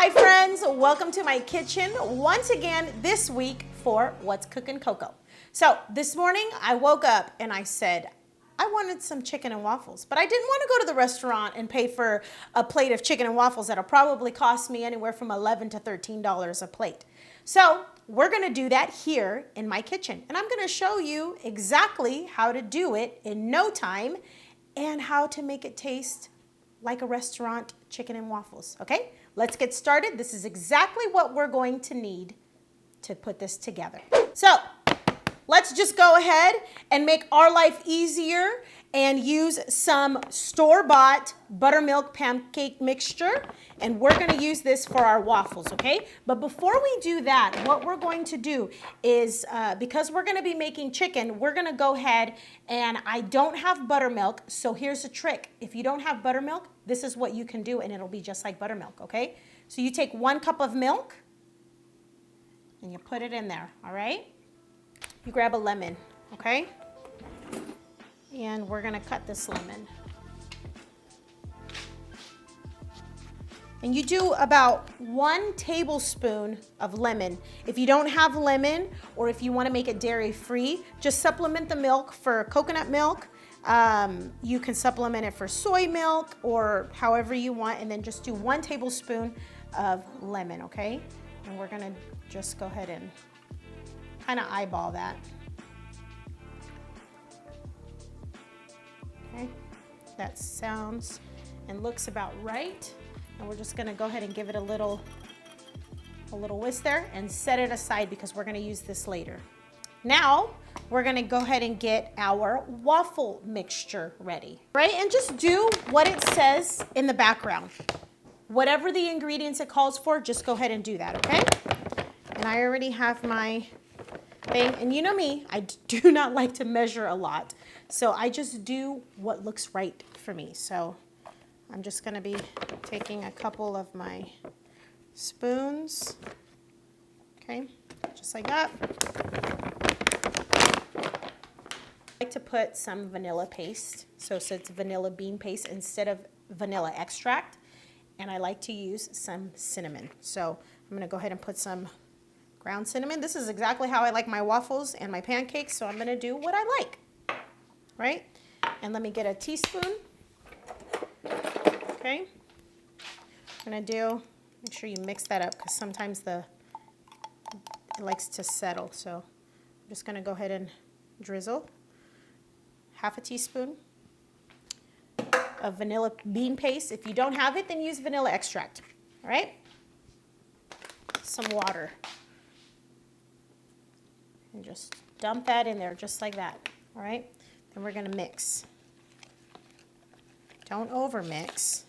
Hi friends, welcome to my kitchen once again this week for What's Cooking Coco. So this morning I woke up and I said I wanted some chicken and waffles, but I didn't want to go to the restaurant and pay for a plate of chicken and waffles that'll probably cost me anywhere from $11 to $13 a plate. So we're gonna do that here in my kitchen, and I'm gonna show you exactly how to do it in no time and how to make it taste like a restaurant chicken and waffles, okay? Let's get started. This is exactly what we're going to need to put this together. So let's just go ahead and make our life easier and use some store-bought buttermilk pancake mixture, and we're gonna use this for our waffles, okay? But before we do that, what we're going to do is, because we're gonna be making chicken, we're gonna go ahead, and I don't have buttermilk, so here's a trick. If you don't have buttermilk, this is what you can do, and it'll be just like buttermilk, okay? So you take 1 cup of milk, and you put it in there, all right? You grab a lemon, okay? And we're gonna cut this lemon. And you do about 1 tablespoon of lemon. If you don't have lemon, or if you wanna make it dairy-free, just supplement the milk for coconut milk. You can supplement it for soy milk or however you want, and then just do 1 tablespoon of lemon, okay? And we're gonna just go ahead and kind of eyeball that. Okay, that sounds and looks about right. And we're just gonna go ahead and give it a little whisk there and set it aside because we're gonna use this later. Now, we're gonna go ahead and get our waffle mixture ready, right? And just do what it says in the background. Whatever the ingredients it calls for, just go ahead and do that, okay? And I already have my thing, and you know me, I do not like to measure a lot, so I just do what looks right for me. So I'm just gonna be taking a couple of my spoons, okay, just like that. I like to put some vanilla paste, so it's vanilla bean paste instead of vanilla extract, and I like to use some cinnamon. So I'm gonna go ahead and put some ground cinnamon. This is exactly how I like my waffles and my pancakes, so I'm gonna do what I like, right? And let me get a teaspoon, okay? I'm gonna make sure you mix that up because sometimes it likes to settle, so I'm just gonna go ahead and drizzle 1/2 teaspoon of vanilla bean paste. If you don't have it, then use vanilla extract, all right? Some water. And just dump that in there just like that, all right? Then we're gonna mix. Don't over mix.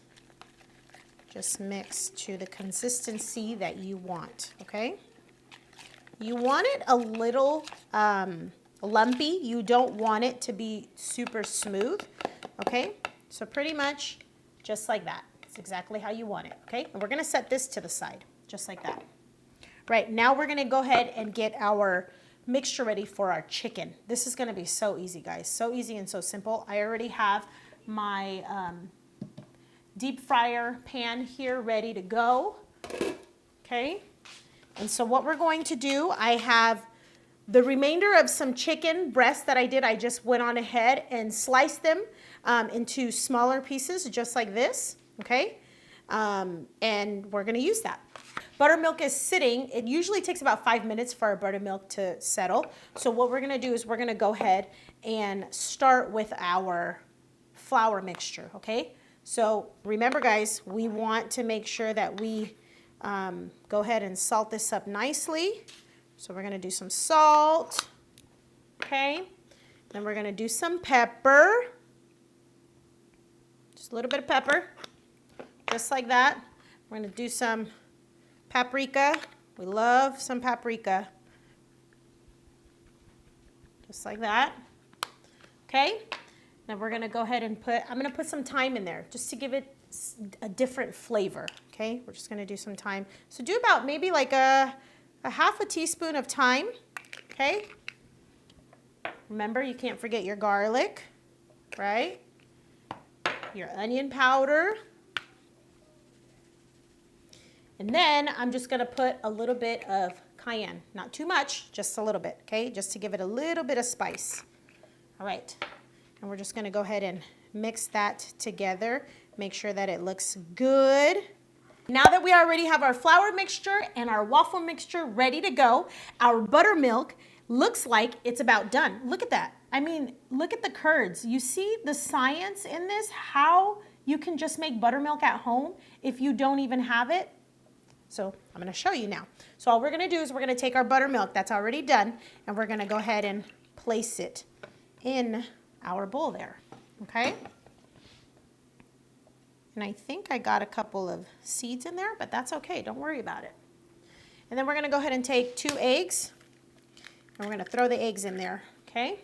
Just mix to the consistency that you want, okay? You want it a little lumpy. You don't want it to be super smooth, okay? So pretty much just like that. It's exactly how you want it, okay? And we're gonna set this to the side, just like that. Right, now we're gonna go ahead and get our mixture ready for our chicken. This is gonna be so easy, guys. So easy and so simple. I already have my deep fryer pan here ready to go, okay? And so what we're going to do, I have the remainder of some chicken breasts that I did. I just went on ahead and sliced them into smaller pieces, just like this, okay? And we're gonna use that. Buttermilk is sitting. It usually takes about 5 minutes for our buttermilk to settle. So what we're gonna do is we're gonna go ahead and start with our flour mixture, okay? So remember guys, we want to make sure that we go ahead and salt this up nicely. So we're gonna do some salt, okay? Then we're gonna do some pepper. Just a little bit of pepper, just like that. We're gonna do some paprika. We love some paprika. Just like that. Okay? Now we're gonna go ahead and I'm gonna put some thyme in there just to give it a different flavor. Okay? We're just gonna do some thyme. So do about maybe like a 1/2 teaspoon of thyme. Okay? Remember, you can't forget your garlic, right? Your onion powder. And then I'm just gonna put a little bit of cayenne. Not too much, just a little bit, okay? Just to give it a little bit of spice. All right, and we're just gonna go ahead and mix that together. Make sure that it looks good. Now that we already have our flour mixture and our waffle mixture ready to go, our buttermilk looks like it's about done. Look at that. I mean, look at the curds. You see the science in this? How you can just make buttermilk at home if you don't even have it? So I'm gonna show you now. So all we're gonna do is we're gonna take our buttermilk that's already done and we're gonna go ahead and place it in our bowl there, okay? And I think I got a couple of seeds in there, but that's okay, don't worry about it. And then we're gonna go ahead and take 2 eggs and we're gonna throw the eggs in there, okay?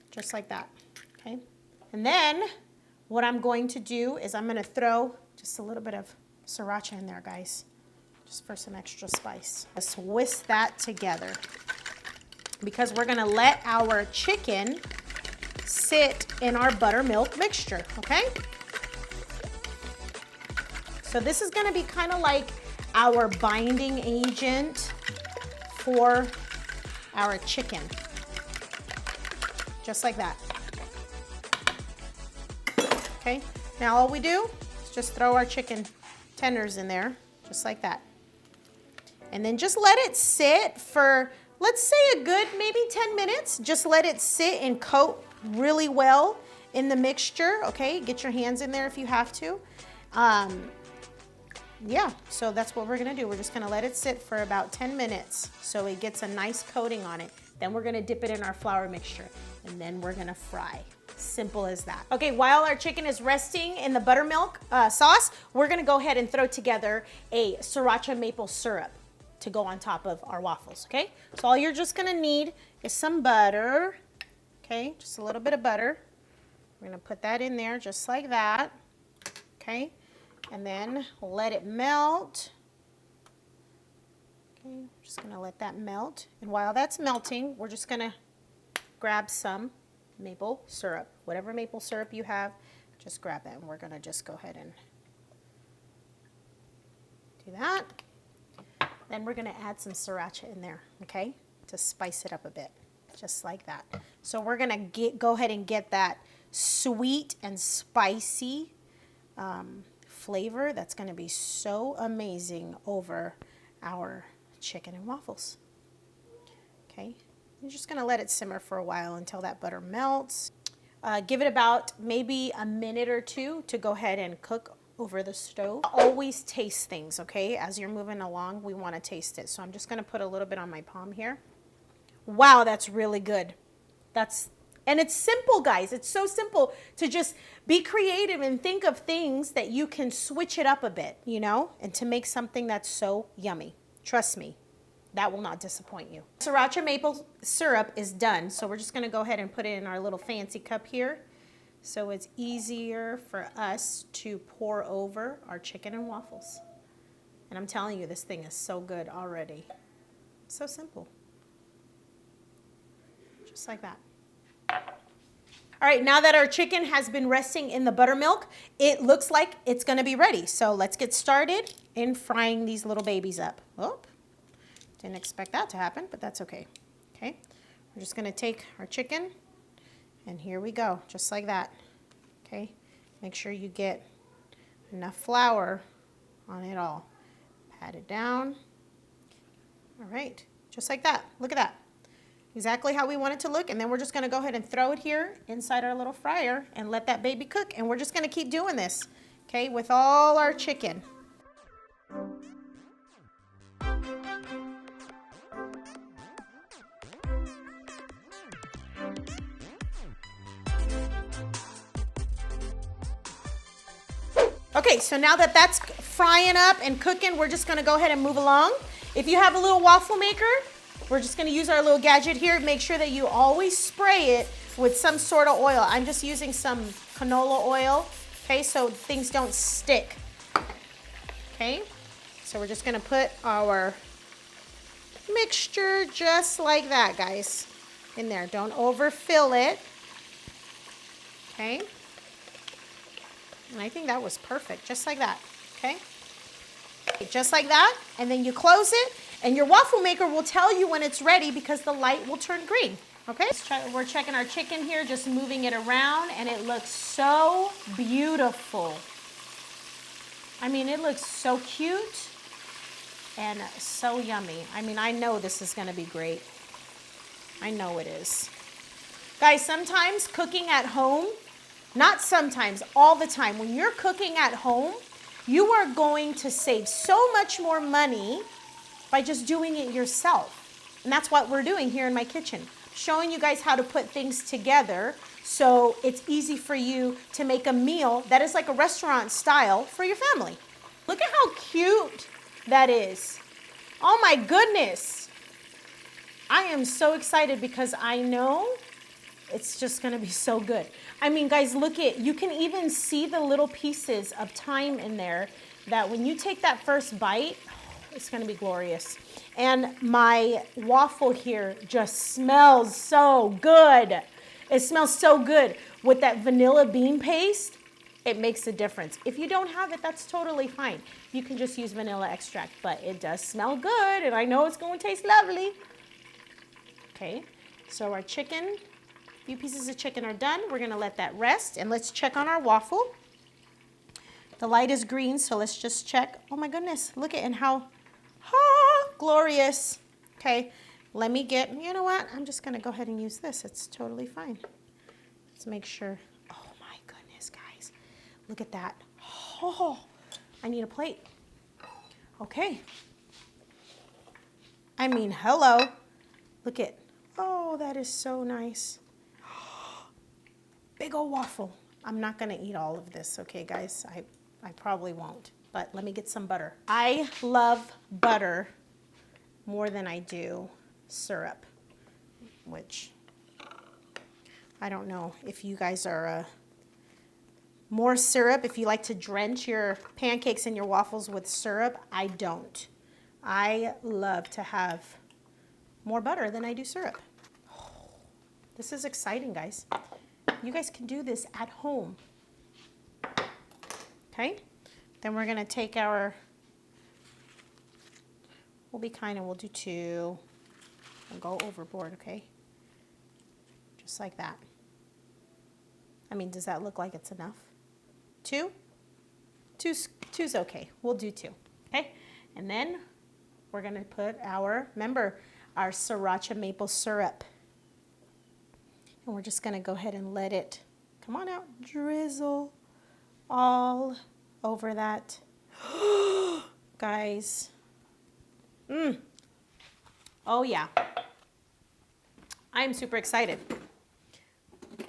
Just like that, okay? And then what I'm going to do is I'm gonna throw just a little bit of sriracha in there, guys, just for some extra spice. Let's whisk that together because we're gonna let our chicken sit in our buttermilk mixture, okay? So this is gonna be kind of like our binding agent for our chicken. Just like that. Okay, now all we do is just throw our chicken tenders in there, just like that. And then just let it sit for, let's say a good maybe 10 minutes. Just let it sit and coat really well in the mixture, okay? Get your hands in there if you have to. Yeah, so that's what we're gonna do. We're just gonna let it sit for about 10 minutes so it gets a nice coating on it. Then we're gonna dip it in our flour mixture and then we're gonna fry. Simple as that. Okay, while our chicken is resting in the buttermilk sauce, we're gonna go ahead and throw together a Sriracha Maple Syrup to go on top of our waffles, okay? So all you're just gonna need is some butter, okay? Just a little bit of butter. We're gonna put that in there just like that, okay? And then let it melt. Okay, just gonna let that melt. And while that's melting, we're just gonna grab some maple syrup. Whatever maple syrup you have, just grab that. And we're gonna just go ahead and do that. Then we're gonna add some sriracha in there, okay? To spice it up a bit, just like that. So we're gonna go ahead and get that sweet and spicy flavor that's gonna be so amazing over our chicken and waffles. Okay, you're just gonna let it simmer for a while until that butter melts. Give it about maybe a minute or 2 to go ahead and cook over the stove. Always taste things, okay? As you're moving along, we wanna taste it. So I'm just gonna put a little bit on my palm here. Wow, that's really good. And it's simple, guys. It's so simple to just be creative and think of things that you can switch it up a bit, you know, and to make something that's so yummy. Trust me, that will not disappoint you. Sriracha maple syrup is done, so we're just gonna go ahead and put it in our little fancy cup here so it's easier for us to pour over our chicken and waffles. And I'm telling you, this thing is so good already. It's so simple. Just like that. All right, now that our chicken has been resting in the buttermilk, it looks like it's gonna be ready. So let's get started in frying these little babies up. Oh, didn't expect that to happen, but that's okay. Okay, we're just gonna take our chicken and here we go, just like that. Okay, make sure you get enough flour on it all. Pat it down. All right, just like that, look at that. Exactly how we want it to look, and then we're just gonna go ahead and throw it here inside our little fryer and let that baby cook, and we're just gonna keep doing this, okay, with all our chicken. Okay, so now that that's frying up and cooking, we're just gonna go ahead and move along. If you have a little waffle maker, we're just gonna use our little gadget here. Make sure that you always spray it with some sort of oil. I'm just using some canola oil, okay, so things don't stick. Okay, so we're just gonna put our mixture just like that, guys, in there. Don't overfill it, okay? And I think that was perfect, just like that, okay? Just like that, and then you close it, and your waffle maker will tell you when it's ready because the light will turn green, okay? We're checking our chicken here, just moving it around, and it looks so beautiful. I mean, it looks so cute and so yummy. I mean, I know this is gonna be great. I know it is. Guys, sometimes cooking at home, not sometimes, all the time, when you're cooking at home, you are going to save so much more money by just doing it yourself. And that's what we're doing here in my kitchen, showing you guys how to put things together so it's easy for you to make a meal that is like a restaurant style for your family. Look at how cute that is. Oh my goodness. I am so excited because I know it's just gonna be so good. I mean, guys, look at, you can even see the little pieces of thyme in there that when you take that first bite, it's gonna be glorious. And my waffle here just smells so good. It smells so good. With that vanilla bean paste, it makes a difference. If you don't have it, that's totally fine. You can just use vanilla extract, but it does smell good, and I know it's gonna taste lovely. Okay, so our chicken, a few pieces of chicken are done. We're gonna let that rest, and let's check on our waffle. The light is green, so let's just check. Oh my goodness, look at it and how glorious. Okay, let me get, you know what? I'm just gonna go ahead and use this. It's totally fine. Let's make sure. Oh my goodness, guys. Look at that. Oh, I need a plate. Okay. I mean, hello. Look at, oh, that is so nice. Big old waffle. I'm not gonna eat all of this, okay, guys? I probably won't, but let me get some butter. I love butter more than I do syrup, which I don't know if you guys are more syrup, if you like to drench your pancakes and your waffles with syrup. I don't. I love to have more butter than I do syrup. This is exciting, guys. You guys can do this at home. Okay, then we're gonna take our, we'll do two. We'll go overboard, okay? Just like that. I mean, does that look like it's enough? Two? Two's okay. We'll do two, okay? And then we're gonna put our, remember, our Sriracha Maple Syrup. And we're just gonna go ahead and let it, come on out, drizzle all over that. Guys. Oh yeah. I'm super excited.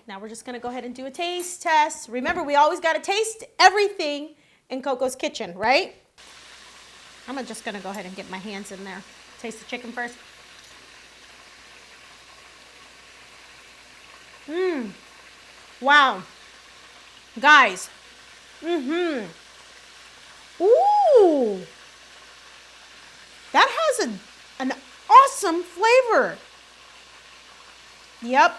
Now we're just gonna go ahead and do a taste test. Remember, we always gotta taste everything in Coco's kitchen, right? I'm just gonna go ahead and get my hands in there. Taste the chicken first. Wow. Guys. Ooh. That has an awesome flavor. Yep.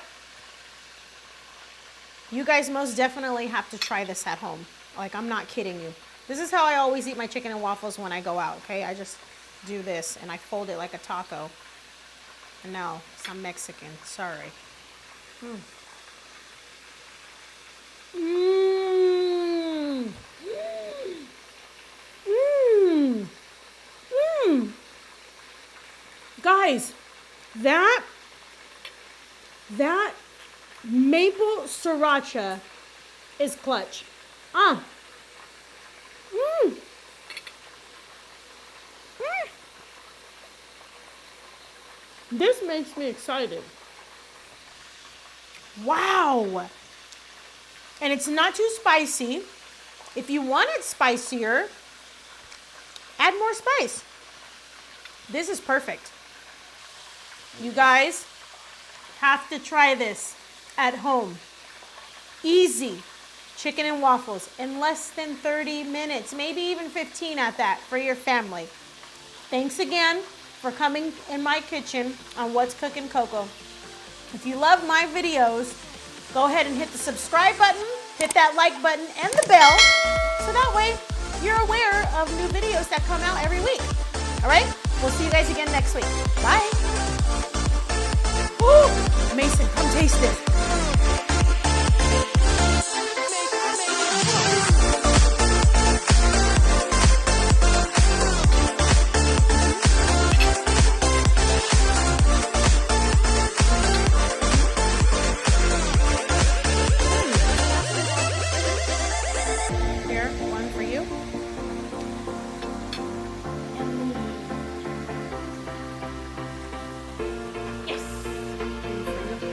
You guys most definitely have to try this at home. Like, I'm not kidding you. This is how I always eat my chicken and waffles when I go out, okay? I just do this and I fold it like a taco. No, I'm Mexican. Sorry. Guys, that maple sriracha is clutch. This makes me excited. Wow. And it's not too spicy. If you want it spicier, add more spice. This is perfect. You guys have to try this at home. Easy chicken and waffles in less than 30 minutes, maybe even 15 at that, for your family. Thanks again for coming in my kitchen on What's Cooking Coco. If you love my videos, go ahead and hit the subscribe button hit that like button and the bell so that way you're aware of new videos that come out every week. All right? We'll see you guys again next week. Bye. Woo! Mason, come taste it.